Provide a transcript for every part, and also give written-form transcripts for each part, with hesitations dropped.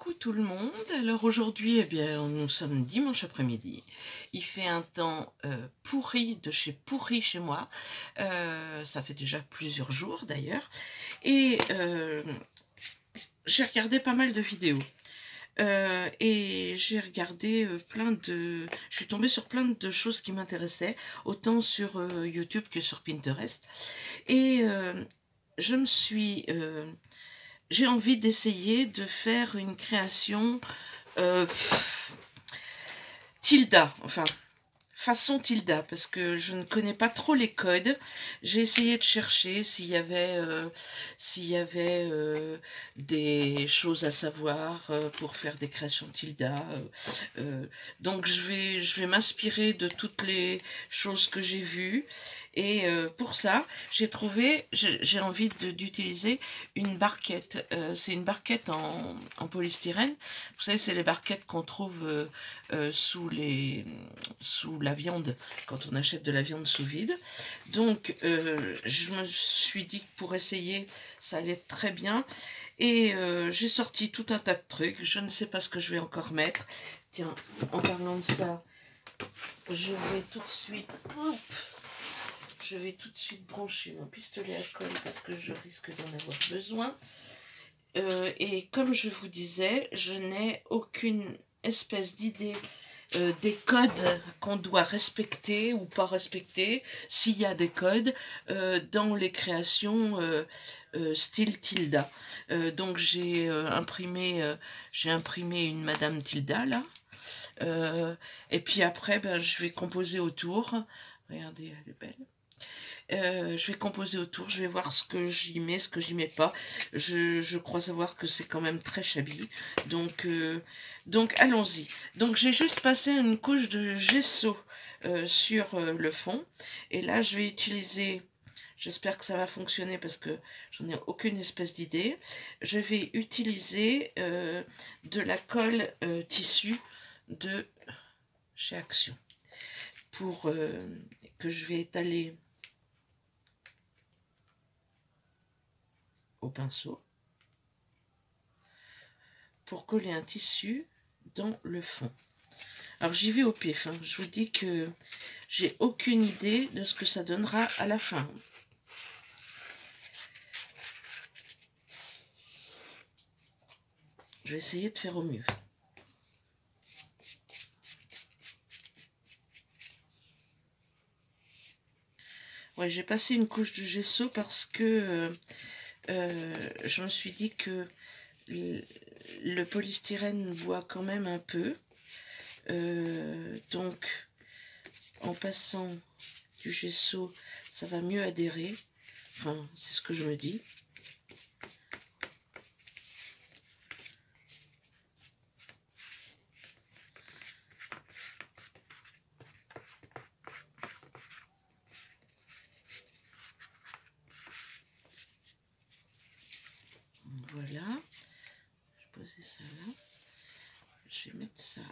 Coucou tout le monde. Alors aujourd'hui, eh bien, nous sommes dimanche après-midi. Il fait un temps pourri de chez pourri chez moi. Ça fait déjà plusieurs jours d'ailleurs. Et j'ai regardé pas mal de vidéos. Et j'ai regardé je suis tombée sur plein de choses qui m'intéressaient, autant sur YouTube que sur Pinterest. Et je me suis... j'ai envie d'essayer de faire une création Tilda, enfin, façon Tilda, parce que je ne connais pas trop les codes. J'ai essayé de chercher s'il y avait, des choses à savoir pour faire des créations Tilda. Donc je vais m'inspirer de toutes les choses que j'ai vues. Et pour ça, j'ai envie d'utiliser une barquette. C'est une barquette en polystyrène. Vous savez, c'est les barquettes qu'on trouve sous la viande, quand on achète de la viande sous vide. Donc, je me suis dit que pour essayer, ça allait être très bien. Et j'ai sorti tout un tas de trucs. Je ne sais pas ce que je vais encore mettre. Tiens, en parlant de ça, je vais tout de suite brancher mon pistolet à colle parce que je risque d'en avoir besoin. Et comme je vous disais, je n'ai aucune espèce d'idée des codes qu'on doit respecter ou pas respecter, s'il y a des codes dans les créations style Tilda. Donc j'ai imprimé une Madame Tilda là. Et puis après, ben, je vais composer autour. Regardez, elle est belle. Je vais composer autour, je vais voir ce que j'y mets, ce que j'y mets pas. Je crois savoir que c'est quand même très shabby. Donc allons-y. Donc j'ai juste passé une couche de gesso sur le fond. Et là, je vais utiliser... J'espère que ça va fonctionner parce que j'en ai aucune espèce d'idée. Je vais utiliser de la colle tissu de chez Action pour que je vais étaler au pinceau pour coller un tissu dans le fond. Alors j'y vais au pif, hein. Je vous dis que j'ai aucune idée de ce que ça donnera à la fin. Je vais essayer de faire au mieux. Ouais, j'ai passé une couche de gesso parce que je me suis dit que le polystyrène boit quand même un peu. Donc, en passant du gesso, ça va mieux adhérer. Enfin, c'est ce que je me dis. Voilà. Je vais poser ça là. Je vais mettre ça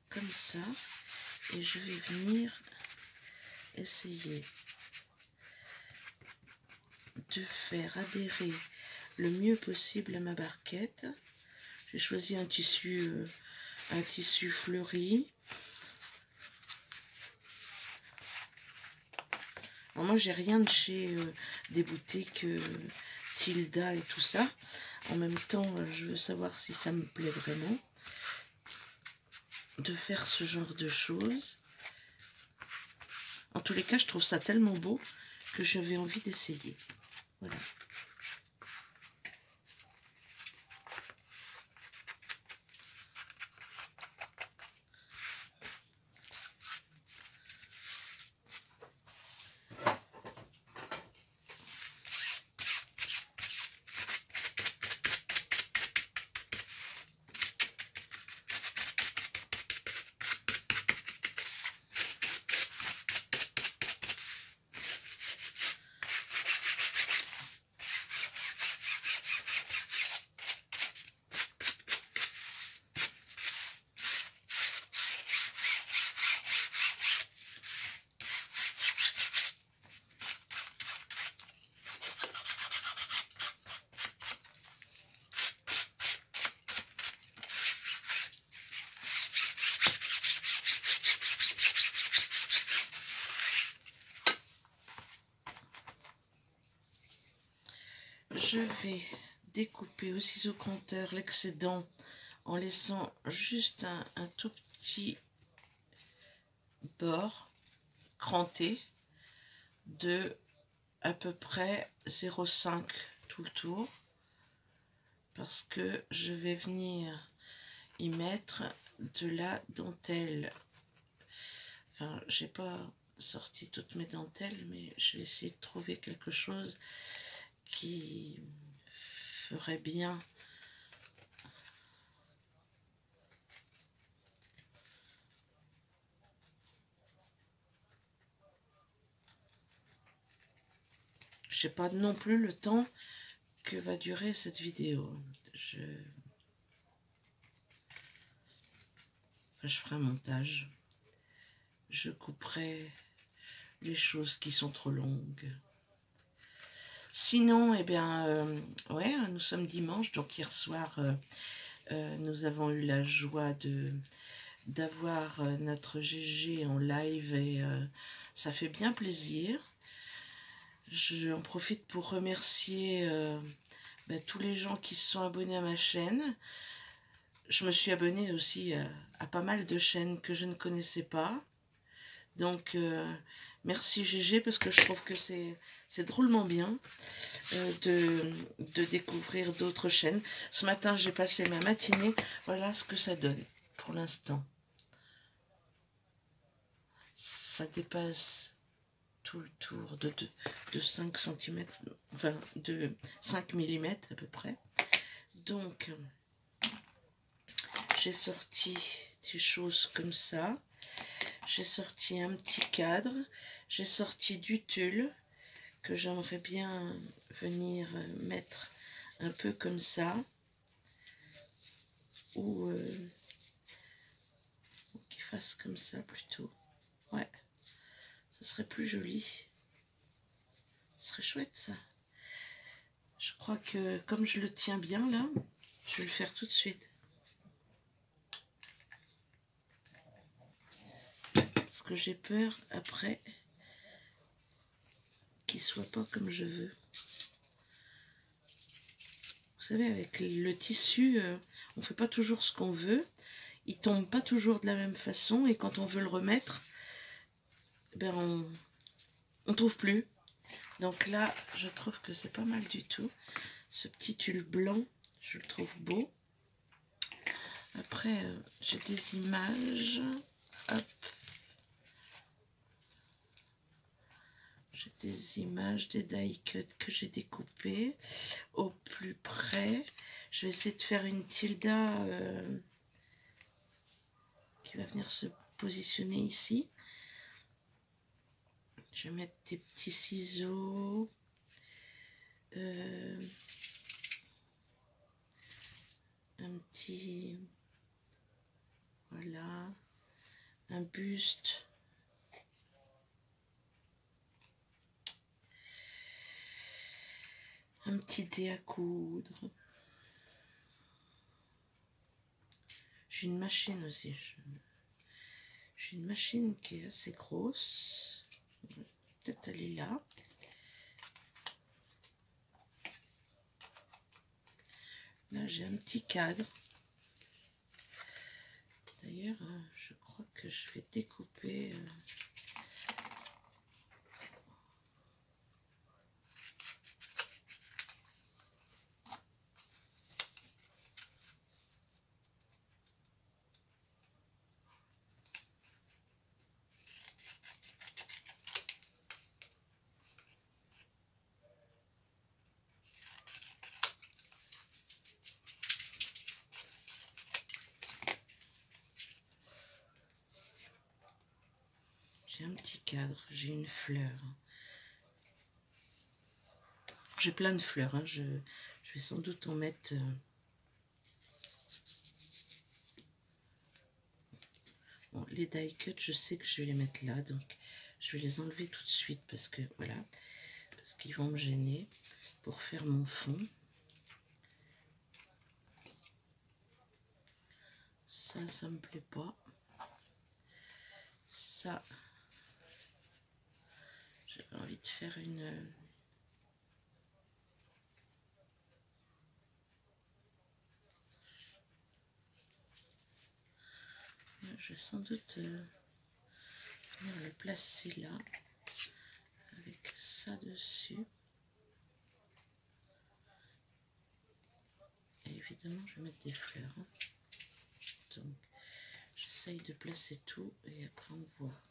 comme ça. Et je vais venir essayer de faire adhérer le mieux possible à ma barquette. J'ai choisi un tissu fleuri. Alors moi, j'ai rien de chez des boutiques Tilda et tout ça. En même temps, je veux savoir si ça me plaît vraiment de faire ce genre de choses. En tous les cas, je trouve ça tellement beau que j'avais envie d'essayer. Voilà. je vais découper au ciseau compteur l'excédent en laissant juste un tout petit bord cranté de à peu près 0,5 tout le tour, parce que je vais venir y mettre de la dentelle. Enfin, j'ai pas sorti toutes mes dentelles, mais je vais essayer de trouver quelque chose qui ferait bien. Je sais pas non plus le temps que va durer cette vidéo. Je ferai un montage. Je couperai les choses qui sont trop longues. Sinon, eh bien, ouais, nous sommes dimanche, donc hier soir, nous avons eu la joie d'avoir notre GG en live et ça fait bien plaisir. J'en profite pour remercier tous les gens qui se sont abonnés à ma chaîne. Je me suis abonnée aussi à pas mal de chaînes que je ne connaissais pas. Donc, merci GG, parce que je trouve que c'est drôlement bien de découvrir d'autres chaînes. Ce matin, j'ai passé ma matinée. Voilà ce que ça donne pour l'instant. Ça dépasse tout le tour de 5 cm, enfin de 5 mm à peu près. Donc, j'ai sorti des choses comme ça. J'ai sorti un petit cadre. J'ai sorti du tulle que j'aimerais bien venir mettre un peu comme ça. Ou qu'il fasse comme ça plutôt. Ouais, ce serait plus joli. Ce serait chouette ça. Je crois que comme je le tiens bien là, je vais le faire tout de suite. Parce que j'ai peur après qu'il soit pas comme je veux. Vous savez, avec le tissu, on fait pas toujours ce qu'on veut. Il tombe pas toujours de la même façon et quand on veut le remettre, ben on trouve plus. Donc là, je trouve que c'est pas mal du tout. Ce petit tulle blanc, je le trouve beau. Après, j'ai des images. Hop. J'ai des images, des die cuts que j'ai découpés au plus près. Je vais essayer de faire une tilda qui va venir se positionner ici. Je vais mettre des petits ciseaux. Un petit... Voilà. Un buste. Un petit dé à coudre. J'ai une machine aussi. J'ai une machine qui est assez grosse. Peut-être elle est là. Là, j'ai un petit cadre. D'ailleurs, je crois que je vais découper... J'ai un petit cadre, j'ai une fleur. J'ai plein de fleurs, hein. Je vais sans doute en mettre... Bon, les die cuts, je sais que je vais les mettre là, donc je vais les enlever tout de suite parce que, voilà, parce qu'ils vont me gêner pour faire mon fond. Ça me plaît pas. Ça, j'avais envie de faire une je vais sans doute venir le placer là, avec ça dessus. Et évidemment, je vais mettre des fleurs. Hein. Donc, j'essaye de placer tout et après on voit.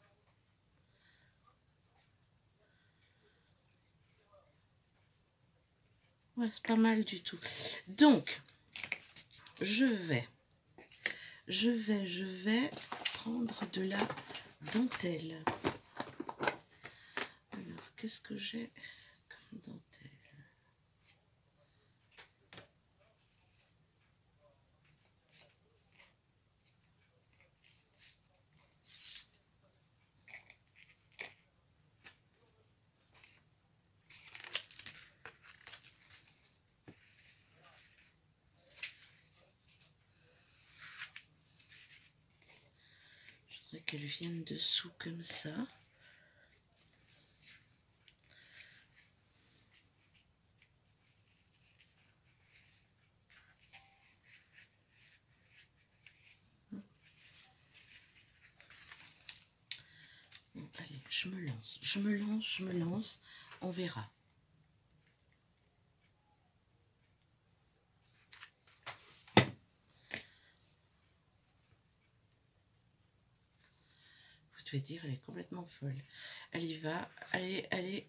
Ouais, c'est pas mal du tout. Donc, je vais prendre de la dentelle. Alors, qu'est-ce que j'ai comme dentelle? Je voudrais qu'elle vienne dessous comme ça. Bon, allez, je me lance, on verra. Vous devez dire, elle est complètement folle. Elle y va, allez,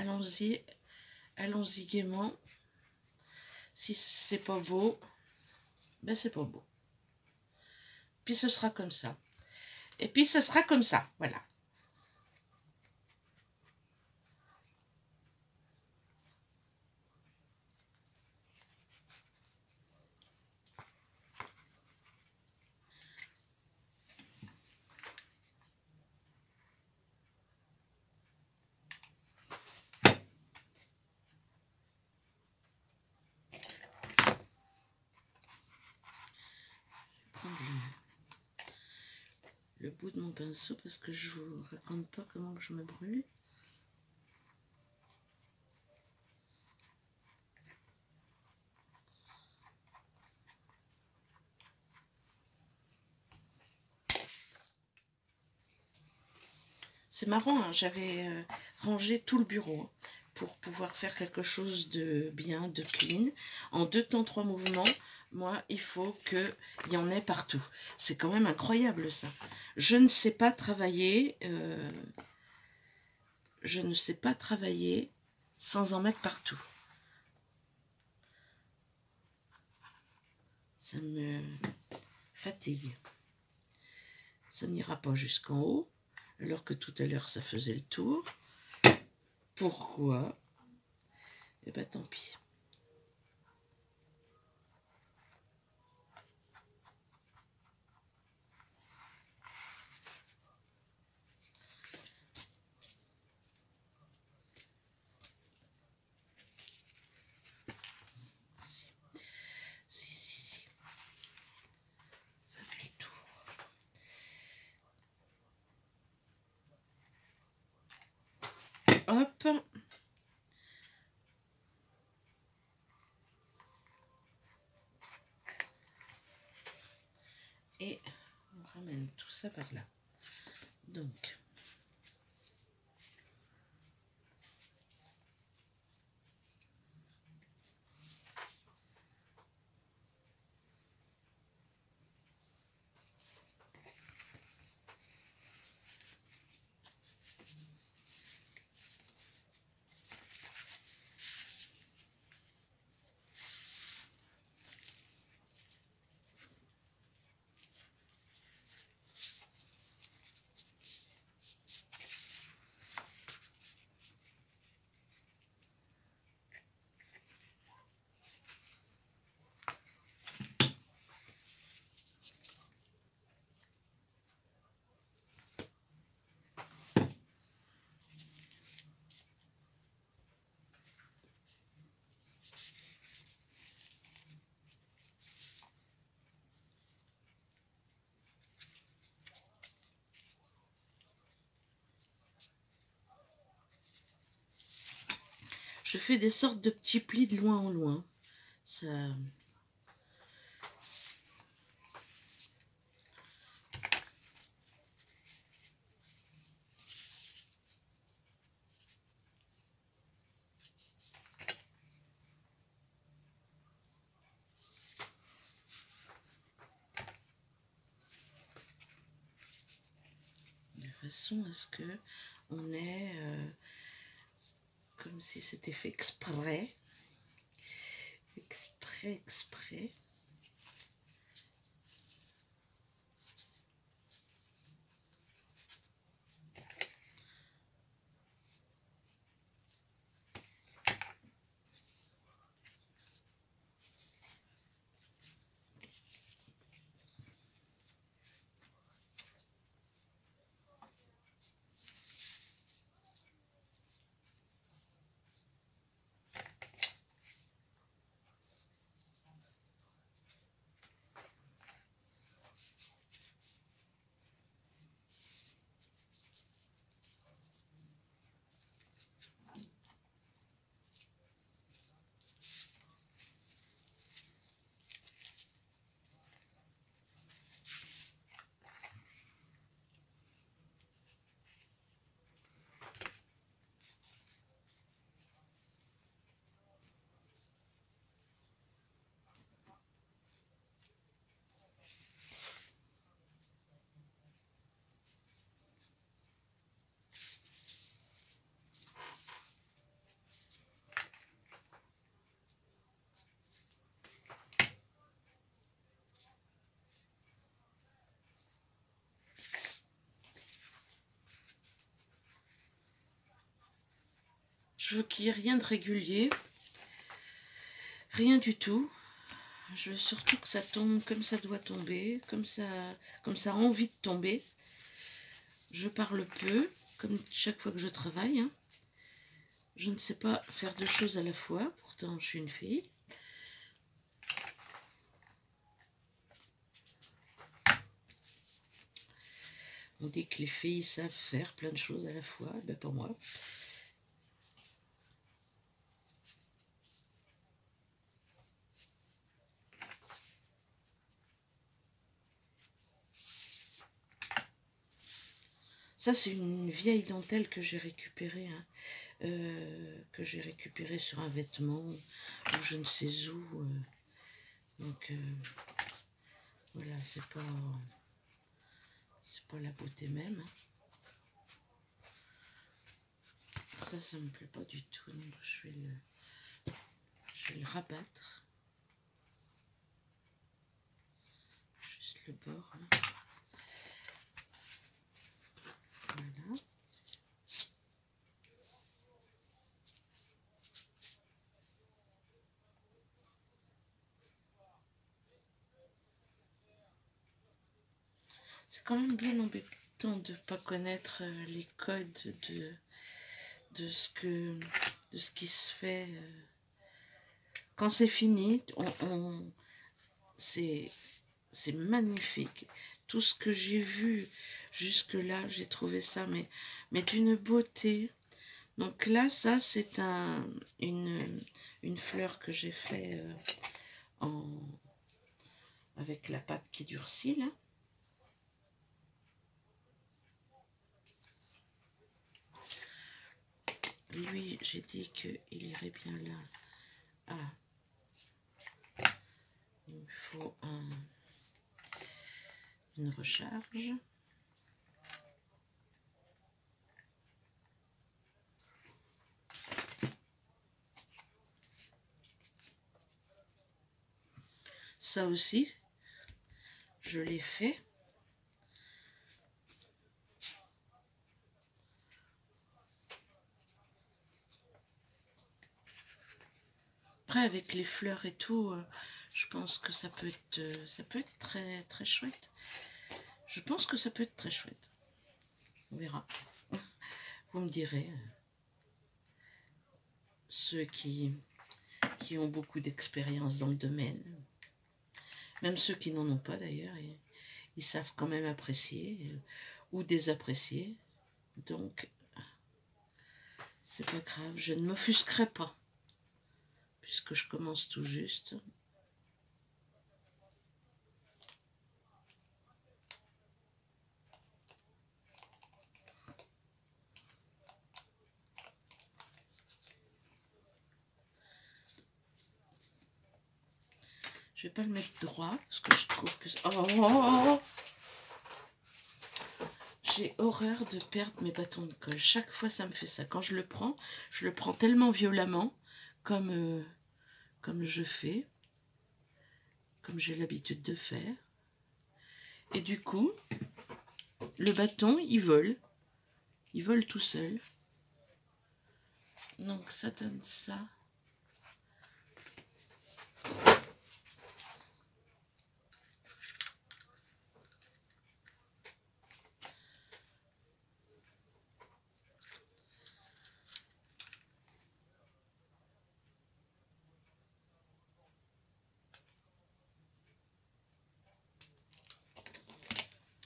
allons-y gaiement. Si c'est pas beau, ben c'est pas beau. Puis ce sera comme ça. Et puis ce sera comme ça, voilà. Le bout de mon pinceau parce que je vous raconte pas comment je me brûle. C'est marrant, hein, j'avais rangé tout le bureau pour pouvoir faire quelque chose de bien, de clean. En 2 temps 3 mouvements, moi, il faut qu'il y en ait partout. C'est quand même incroyable, ça. Je ne sais pas travailler, sans en mettre partout. Ça me fatigue. Ça n'ira pas jusqu'en haut, alors que tout à l'heure, ça faisait le tour. Pourquoi? Eh bien, tant pis. Si. Ça fait le tour. Hop. Et on ramène tout ça par là. Donc, je fais des sortes de petits plis de loin en loin. Ça... façon à ce que on ait comme si c'était fait exprès. Exprès. Je veux qu'il n'y ait rien de régulier, rien du tout. Je veux surtout que ça tombe comme ça doit tomber, comme ça a envie de tomber. Je parle peu, comme chaque fois que je travaille. Hein. Je ne sais pas faire deux choses à la fois, pourtant je suis une fille. On dit que les filles savent faire plein de choses à la fois, ben pas moi. Ça, c'est une vieille dentelle que j'ai récupérée, hein, sur un vêtement, ou je ne sais où. Donc, voilà, c'est pas la beauté même. Hein. Ça me plaît pas du tout, donc je vais le rabattre. Juste le bord. Hein. Voilà. C'est quand même bien embêtant de ne pas connaître les codes de ce qui se fait. Quand c'est fini, c'est magnifique. Tout ce que j'ai vu jusque-là, j'ai trouvé ça mais d'une beauté. Donc là, ça, c'est une fleur que j'ai fait avec la pâte qui durcit, là. Lui, j'ai dit qu'il irait bien là. Ah, il me faut une recharge. Ça aussi, je l'ai fait. Après, avec les fleurs et tout, je pense que ça peut être très, très chouette. Je pense que ça peut être très chouette. On verra. Vous me direz. Ceux qui ont beaucoup d'expérience dans le domaine. Même ceux qui n'en ont pas d'ailleurs. Ils savent quand même apprécier ou désapprécier. Donc, c'est pas grave. Je ne m'offusquerai pas. Puisque je commence tout juste. Je vais pas le mettre droit parce que je trouve que J'ai horreur de perdre mes bâtons de colle. Chaque fois, ça me fait ça. Quand je le prends tellement violemment, comme je fais, comme j'ai l'habitude de faire. Et du coup, le bâton, il vole. Il vole tout seul. Donc, ça donne ça.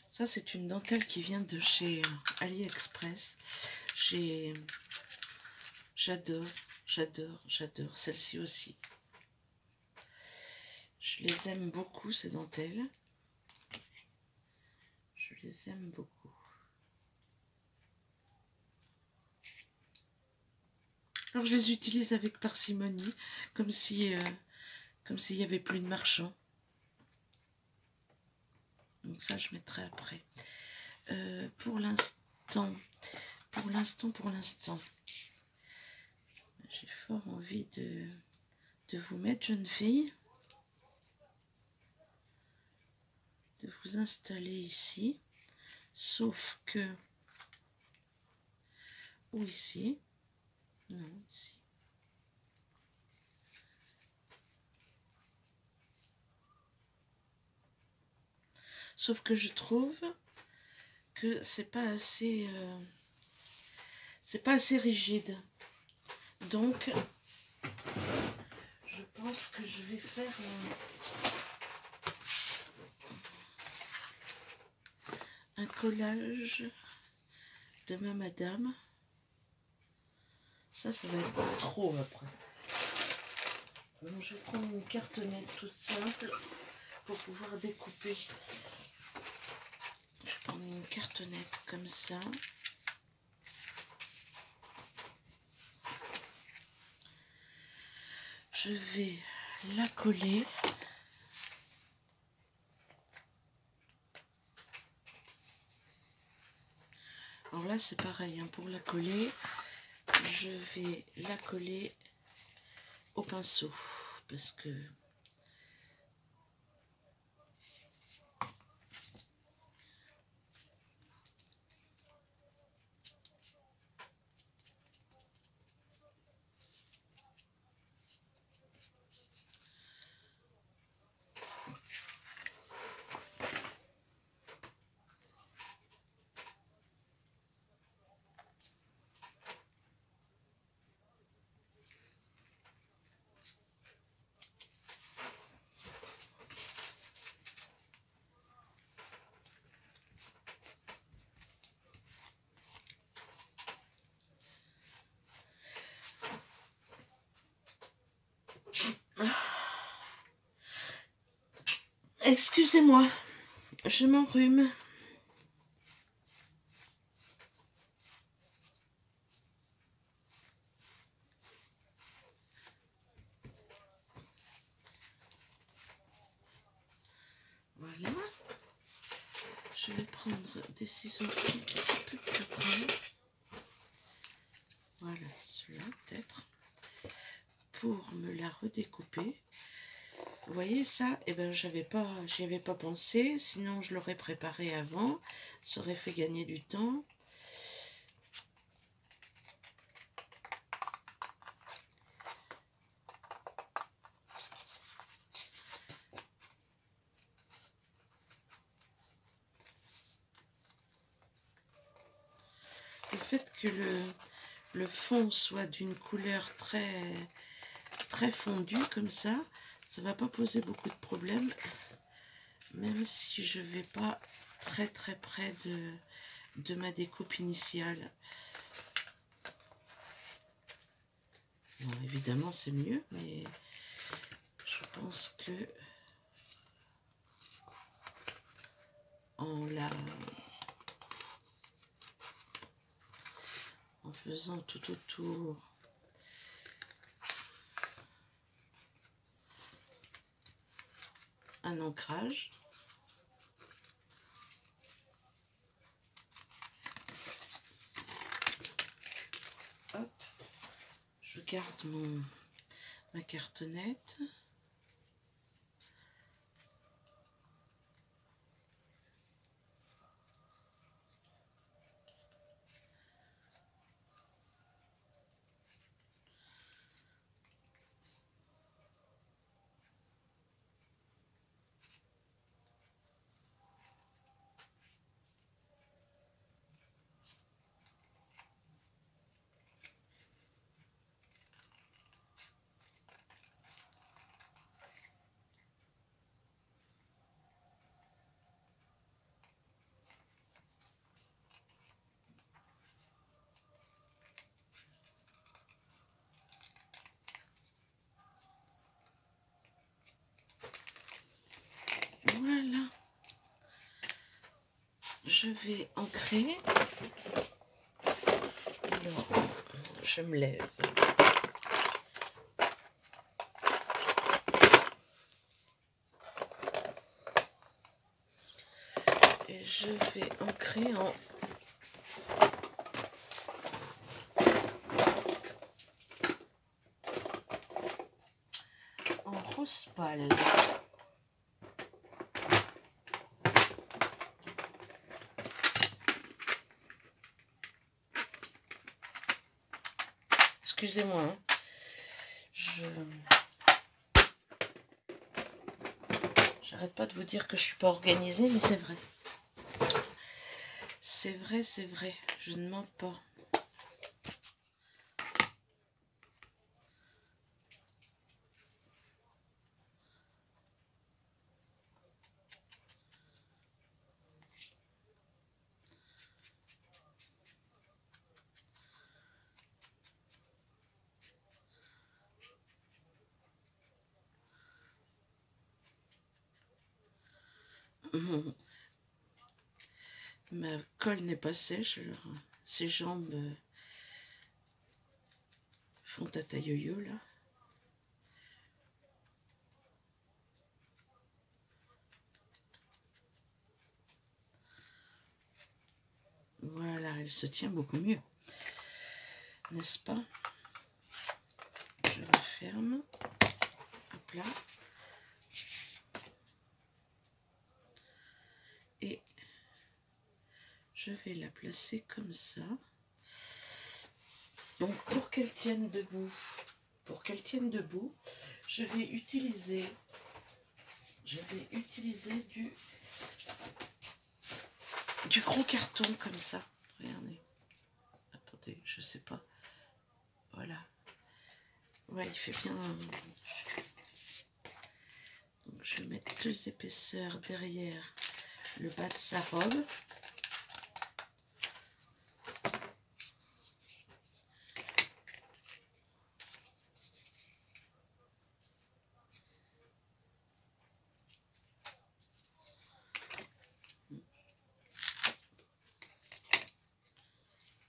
Ça, c'est une dentelle qui vient de chez AliExpress. J'adore, j'adore, j'adore. Celle-ci aussi. Je les aime beaucoup, ces dentelles. Je les aime beaucoup. Alors, je les utilise avec parcimonie, comme s'il n'y avait plus de marchands. Donc ça, je mettrai après. Pour l'instant, j'ai fort envie de vous mettre, jeune fille, de vous installer ici, sauf que, ou ici, non, ici. Sauf que je trouve que c'est pas assez rigide. Donc, je pense que je vais faire un collage de ma madame. Ça va être trop après. Donc, je vais prendre une cartonnette toute simple pour pouvoir découper. Je prends une cartonnette comme ça. Je vais la coller. Alors là, c'est pareil, hein, pour la coller, je vais la coller au pinceau parce que excusez-moi, je m'enrhume. Voilà. Je vais prendre des ciseaux un petit peu plus grands. Voilà, celui-là peut-être. Pour me la redécouper. Vous voyez ça, eh ben j'y avais pas pensé, sinon je l'aurais préparé avant, ça aurait fait gagner du temps. Le fait que le fond soit d'une couleur très fondue comme ça va pas poser beaucoup de problèmes, même si je vais pas très près de ma découpe initiale. Bon, évidemment c'est mieux, mais je pense que en faisant tout autour un ancrage, garde ma cartonnette. Voilà, je vais ancrer. Alors, je me lève. Et je vais ancrer en rose pâle. Excusez-moi, hein. J'arrête pas de vous dire que je suis pas organisée, mais c'est vrai. C'est vrai, c'est vrai. Je ne mens pas. Ma colle n'est pas sèche, alors ses jambes font tata yo-yo là. Voilà, elle se tient beaucoup mieux, n'est-ce pas? Je referme. Hop là. Et je vais la placer comme ça. Donc pour qu'elle tienne debout, je vais utiliser du gros carton comme ça. Regardez. Attendez, je sais pas. Voilà. Ouais, il fait bien. Donc, je vais mettre 2 épaisseurs derrière le bas de sa robe.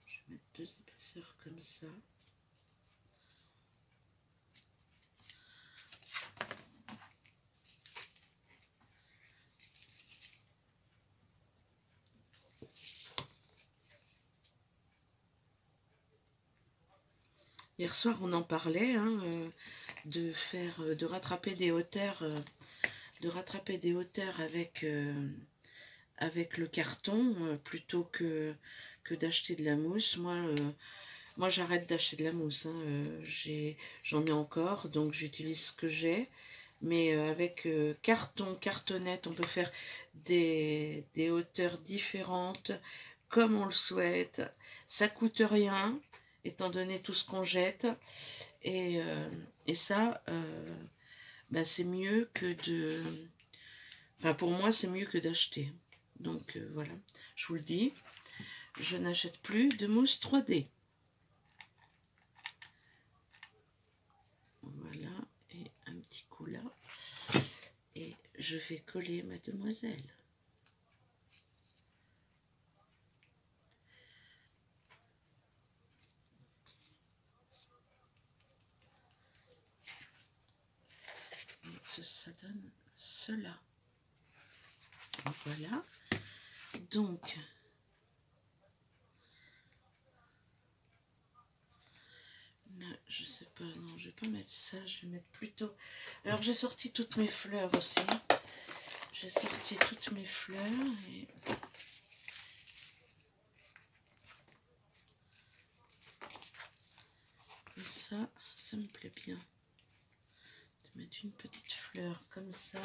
Je vais mettre 2 épaisseurs comme ça. Hier soir, on en parlait, hein, de rattraper des hauteurs, avec le carton plutôt que d'acheter de la mousse. Moi j'arrête d'acheter de la mousse. Hein, j'en ai encore, donc j'utilise ce que j'ai. Mais avec cartonnette, on peut faire des hauteurs différentes comme on le souhaite. Ça coûte rien, étant donné tout ce qu'on jette. Et ça, bah, c'est mieux que de... Enfin, pour moi, c'est mieux que d'acheter. Donc, voilà, je vous le dis. Je n'achète plus de mousse 3D. Voilà, et un petit coup là. Et je vais coller ma demoiselle. Ça donne cela. Voilà. Donc, là, je sais non, je vais pas mettre ça, je vais mettre plutôt... Alors j'ai sorti toutes mes fleurs aussi. J'ai sorti toutes mes fleurs et... ça me plaît bien. De mettre une petite fleur comme ça.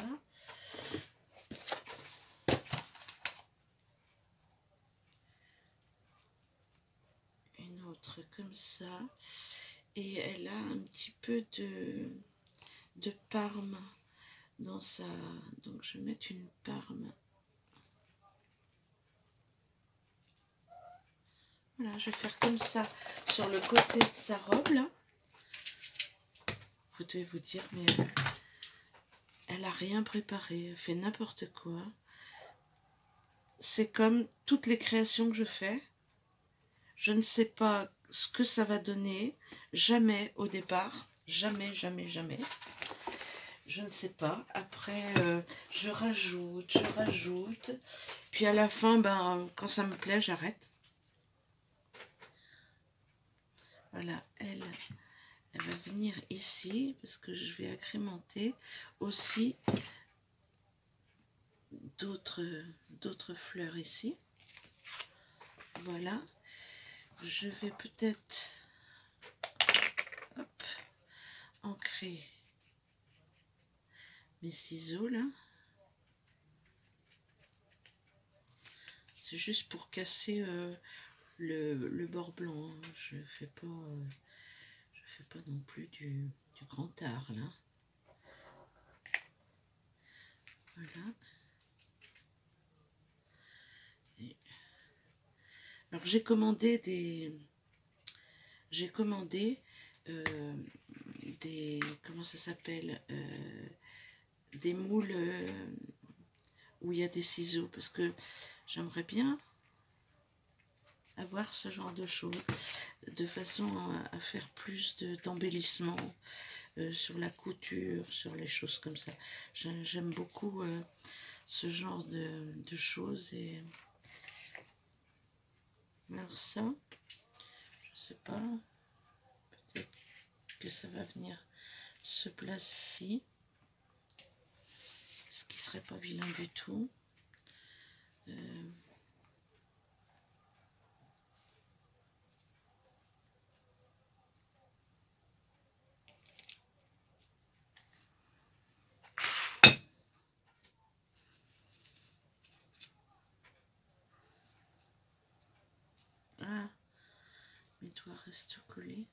Une autre comme ça. Et elle a un petit peu de parme dans sa... Donc je vais mettre une parme. Voilà, je vais faire comme ça sur le côté de sa robe là. Vous devez vous dire, mais elle a rien préparé, elle fait n'importe quoi. C'est comme toutes les créations que je fais. Je ne sais pas ce que ça va donner, jamais au départ, jamais, jamais, jamais. Je ne sais pas. Après, je rajoute, puis à la fin, ben, quand ça me plaît, j'arrête. Voilà, elle va venir ici parce que je vais agrémenter aussi d'autres fleurs ici. Voilà, je vais peut-être ancrer mes ciseaux là. C'est juste pour casser le bord blanc, hein. Je fais pas non plus du grand art là. Voilà. Et... Alors j'ai commandé des comment ça s'appelle, des moules où il y a des ciseaux parce que j'aimerais bien avoir ce genre de choses de façon à faire plus d'embellissement sur la couture, sur les choses comme ça. J'aime beaucoup ce genre de choses. Et alors ça, je sais pas, peut-être que ça va venir se placer, ce qui serait pas vilain du tout. Ah, mes doigts restent collés.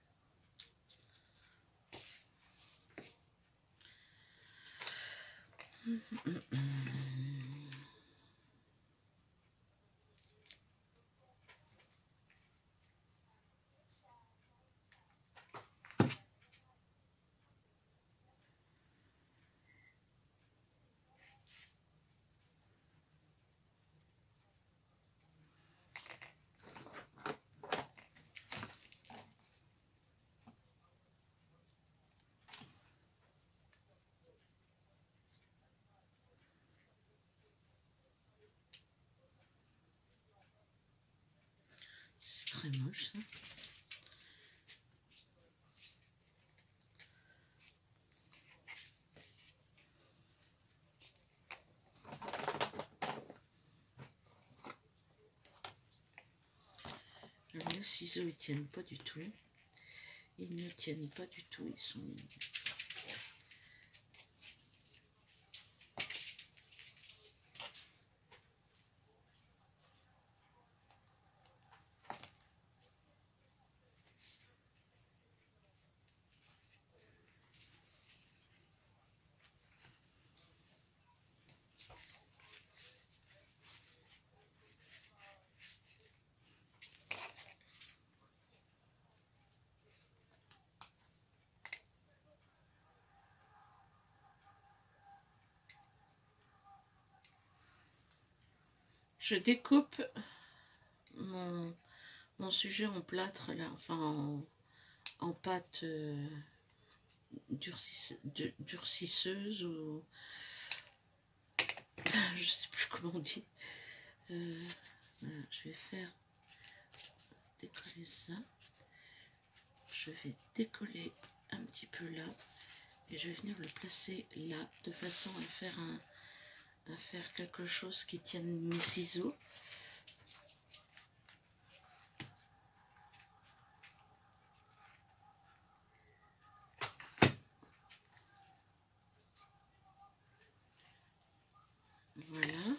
C'est très moche ça. Les ciseaux ils tiennent pas du tout. Ils ne tiennent pas du tout. Ils sont... Je découpe mon sujet en plâtre là, enfin en pâte durcisseuse ou je sais plus comment on dit. Voilà, je vais faire décoller ça. Je vais décoller un petit peu là. Et je vais venir le placer là, de façon à faire quelque chose qui tienne mes ciseaux. Voilà.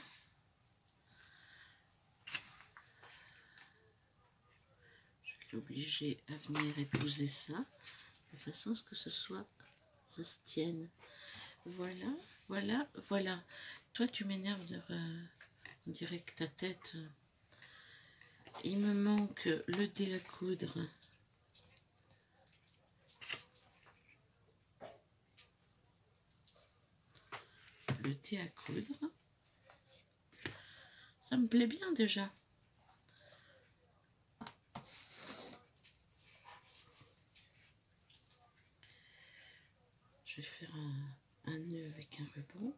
Je vais l'obliger à venir épouser ça, de façon à ce que ça se tienne. Voilà, voilà, voilà. Toi, tu m'énerves on dirait que ta tête... Il me manque le dé à coudre. Le thé à coudre. Ça me plaît bien déjà. Je vais faire un nœud avec un ruban.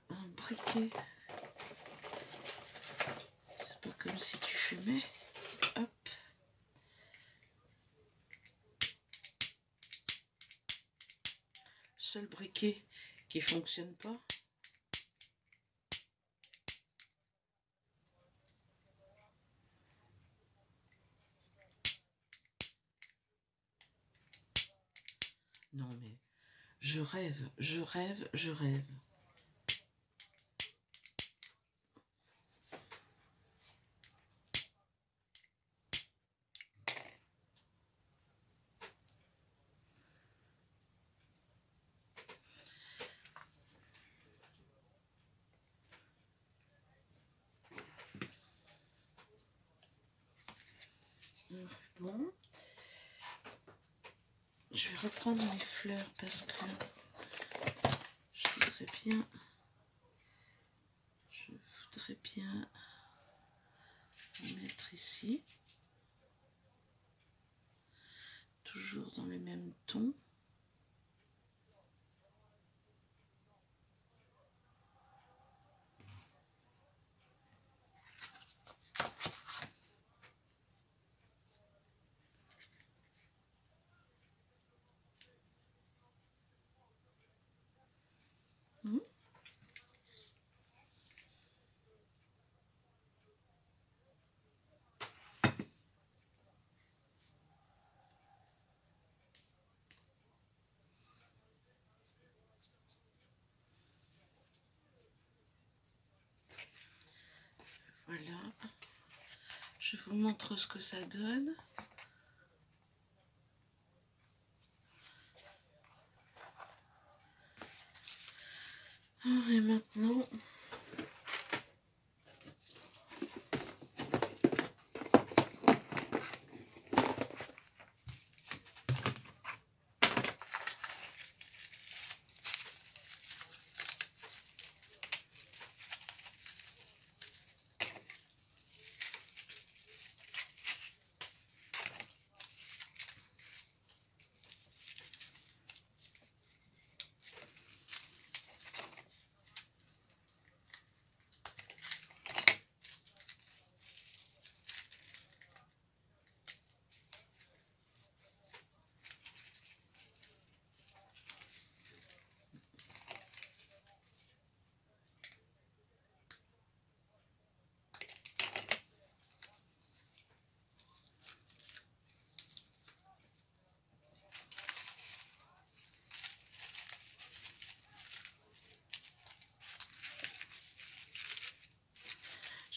Un briquet. C'est pas comme si tu fumais. Hop. Seul briquet qui fonctionne pas. Non mais je rêve, je rêve, je rêve. Bon, je vais reprendre mes fleurs parce que je voudrais bien mettre ici, toujours dans le même ton. Voilà, je vous montre ce que ça donne. Et maintenant,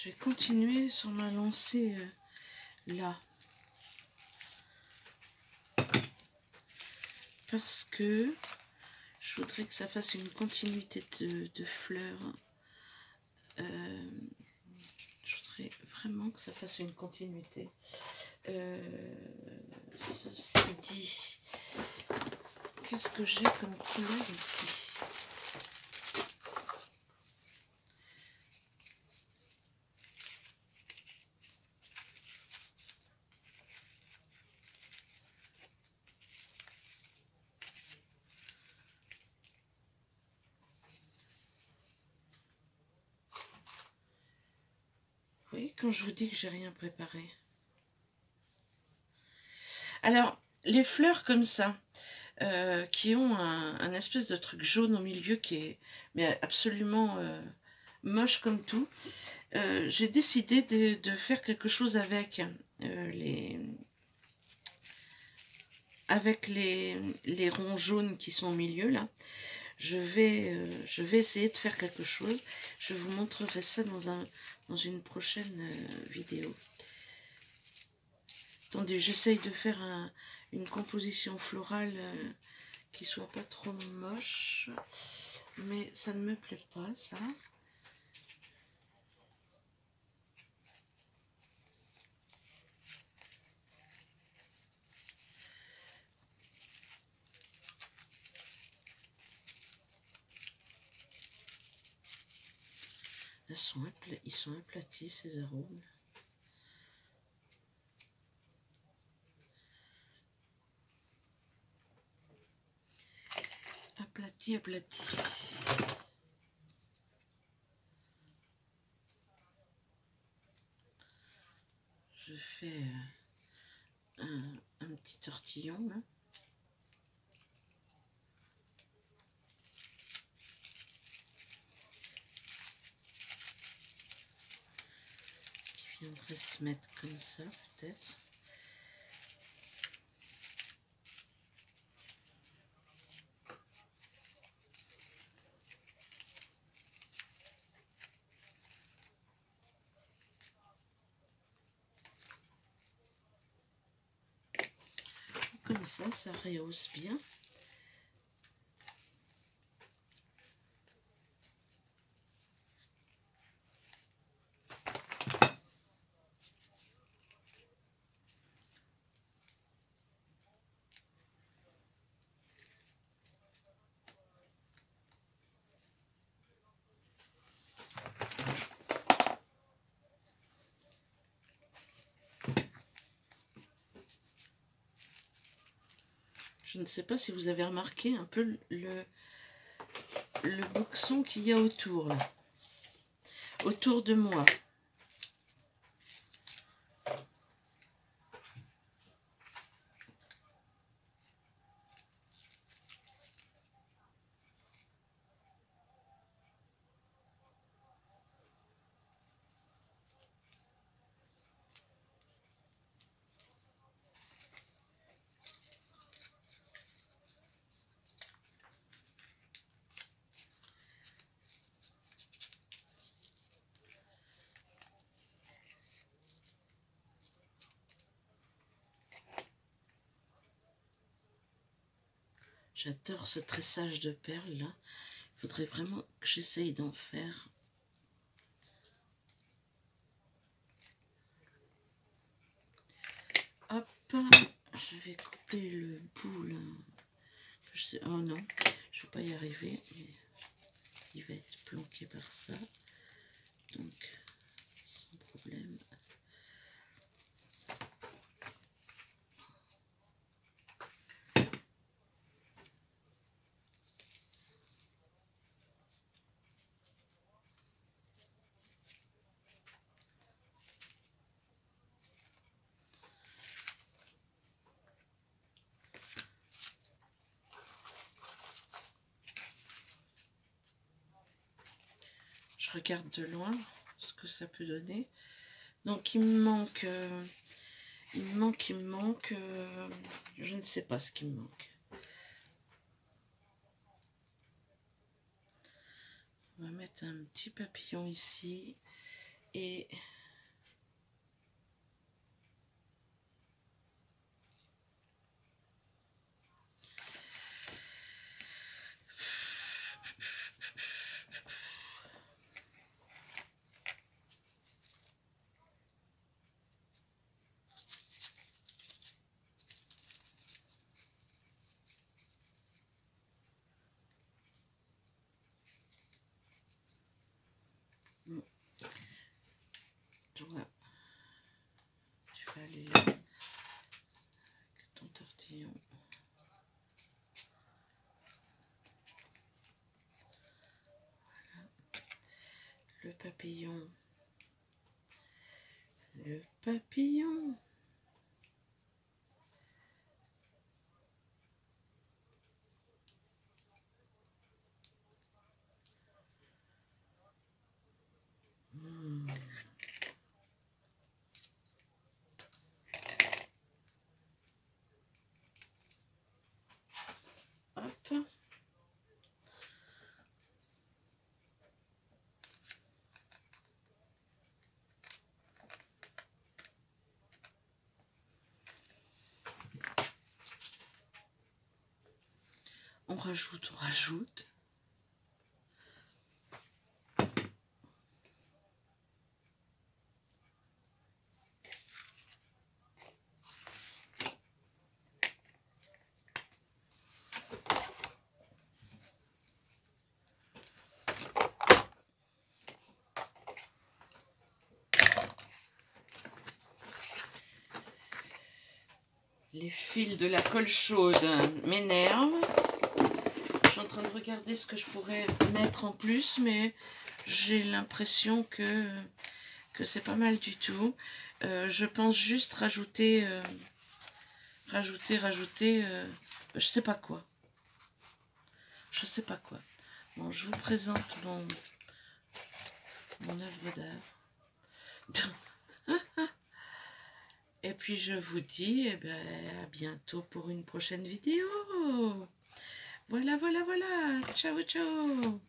je vais continuer sur ma lancée là. Parce que je voudrais que ça fasse une continuité de fleurs. Je voudrais vraiment que ça fasse une continuité. Ceci dit, qu'est-ce que j'ai comme couleur ici? Vous voyez quand je vous dis que j'ai rien préparé. Alors, les fleurs comme ça, qui ont un espèce de truc jaune au milieu qui est mais absolument moche comme tout, j'ai décidé de faire quelque chose avec les ronds jaunes qui sont au milieu là. Je vais essayer de faire quelque chose. Je vous montrerai ça dans une prochaine vidéo. Attendez, j'essaye de faire une composition florale qui soit pas trop moche. Mais ça ne me plaît pas, ça. Ils sont aplatis, ces arômes. Aplati, aplati. Je fais un petit tortillon, là. Qui viendrait se mettre comme ça, peut-être. Comme ça rehausse bien. Je ne sais pas si vous avez remarqué un peu le boxon qu'il y a autour, là. Autour de moi. J'adore ce tressage de perles là. Il faudrait vraiment que j'essaye d'en faire. Hop, je vais couper le bout là. Je sais, oh non, je vais pas y arriver. Mais il va être planqué par ça. Donc, sans problème. Je regarde de loin ce que ça peut donner. Donc il me manque, je ne sais pas ce qui me manque. On va mettre un petit papillon ici et Toi, tu vas aller là avec ton tortillon. Voilà. Le papillon. Le papillon. Hop. On rajoute, on rajoute. Les fils de la colle chaude m'énervent. Je suis en train de regarder ce que je pourrais mettre en plus, mais j'ai l'impression que c'est pas mal du tout. Je pense juste rajouter, je sais pas quoi. Je sais pas quoi. Bon, je vous présente mon œuvre d'art. Et puis je vous dis à bientôt pour une prochaine vidéo. Voilà, voilà, voilà. Ciao, ciao.